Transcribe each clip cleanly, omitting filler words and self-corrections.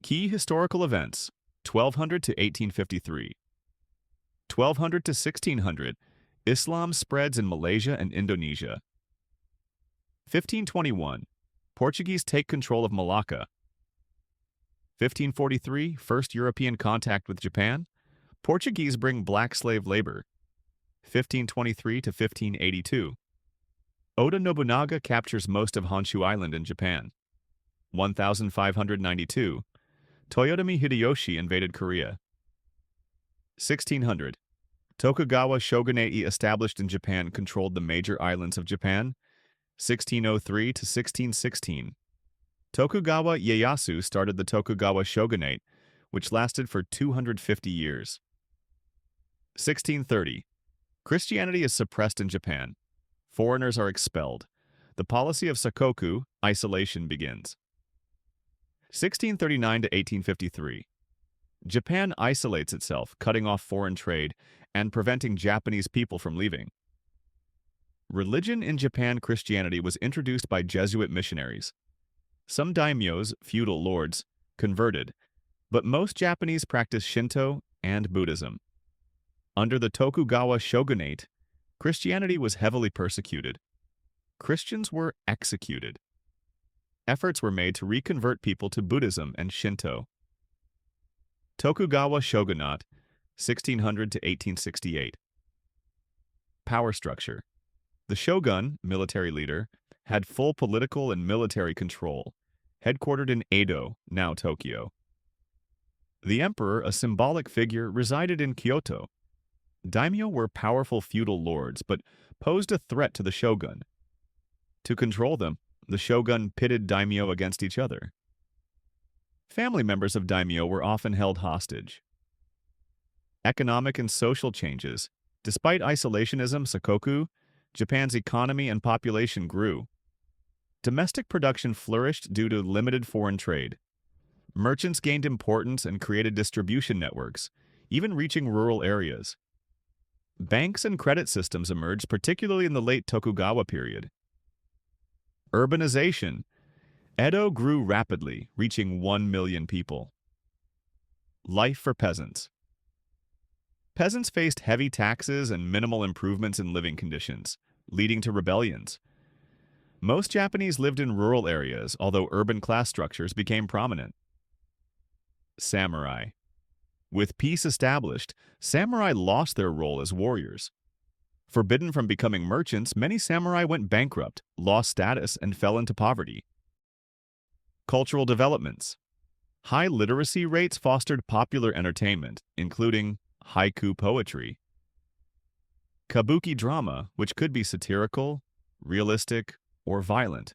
Key historical events 1200 to 1853. 1200 to 1600, Islam spreads in Malaysia and Indonesia. 1521, Portuguese take control of Malacca. 1543, first European contact with Japan. Portuguese bring black slave labor. 1523 to 1582. Oda Nobunaga captures most of Honshu Island in Japan. 1592, Toyotomi Hideyoshi invaded Korea. 1600, Tokugawa shogunate established in Japan controlled the major islands of Japan. 1603 to 1616, Tokugawa Ieyasu started the Tokugawa shogunate, which lasted for 250 years. 1630, Christianity is suppressed in Japan. Foreigners are expelled. The policy of sakoku, isolation, begins. 1639 to 1853, Japan isolates itself, cutting off foreign trade and preventing Japanese people from leaving. Religion in Japan. Christianity was introduced by Jesuit missionaries. Some daimyos, feudal lords, converted, but most Japanese practiced Shinto and Buddhism. Under the Tokugawa shogunate, Christianity was heavily persecuted. Christians were executed. Efforts were made to reconvert people to Buddhism and Shinto. Tokugawa shogunate, 1600 to 1868. Power structure. The shogun, military leader, had full political and military control, headquartered in Edo, now Tokyo. The emperor, a symbolic figure, resided in Kyoto. Daimyo were powerful feudal lords, but posed a threat to the shogun. To control them, the shogun pitted daimyo against each other. Family members of daimyo were often held hostage. Economic and social changes. Despite isolationism, sakoku, Japan's economy and population grew. Domestic production flourished due to limited foreign trade. Merchants gained importance and created distribution networks, even reaching rural areas. Banks and credit systems emerged, particularly in the late Tokugawa period. Urbanization. Edo grew rapidly, reaching 1 million people. Life for peasants. Peasants faced heavy taxes and minimal improvements in living conditions, leading to rebellions. Most Japanese lived in rural areas, although urban class structures became prominent. Samurai. With peace established, samurai lost their role as warriors. Forbidden from becoming merchants, many samurai went bankrupt, lost status, and fell into poverty. Cultural developments. High literacy rates fostered popular entertainment, including haiku poetry. Kabuki drama, which could be satirical, realistic, or violent.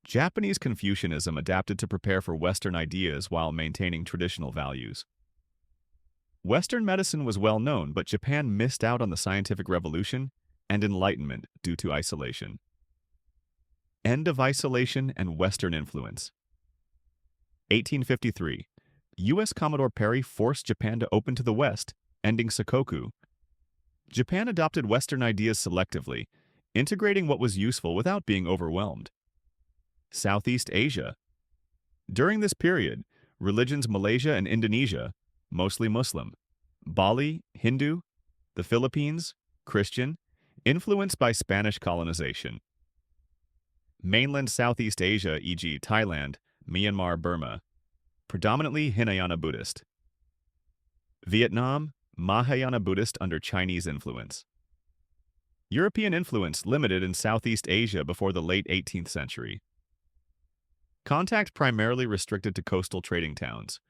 Japanese Confucianism adapted to prepare for Western ideas while maintaining traditional values. Western medicine was well known, but Japan missed out on the scientific revolution and enlightenment due to isolation. End of isolation and Western influence. 1853. U.S. Commodore Perry forced Japan to open to the West, ending sakoku. Japan adopted Western ideas selectively, integrating what was useful without being overwhelmed. Southeast Asia. During this period, religions Malaysia and Indonesia, mostly Muslim, Bali, Hindu, the Philippines, Christian, influenced by Spanish colonization. Mainland Southeast Asia, e.g. Thailand, Myanmar, Burma, predominantly Hinayana Buddhist. Vietnam, Mahayana Buddhist under Chinese influence. European influence limited in Southeast Asia before the late 18th century. Contact primarily restricted to coastal trading towns.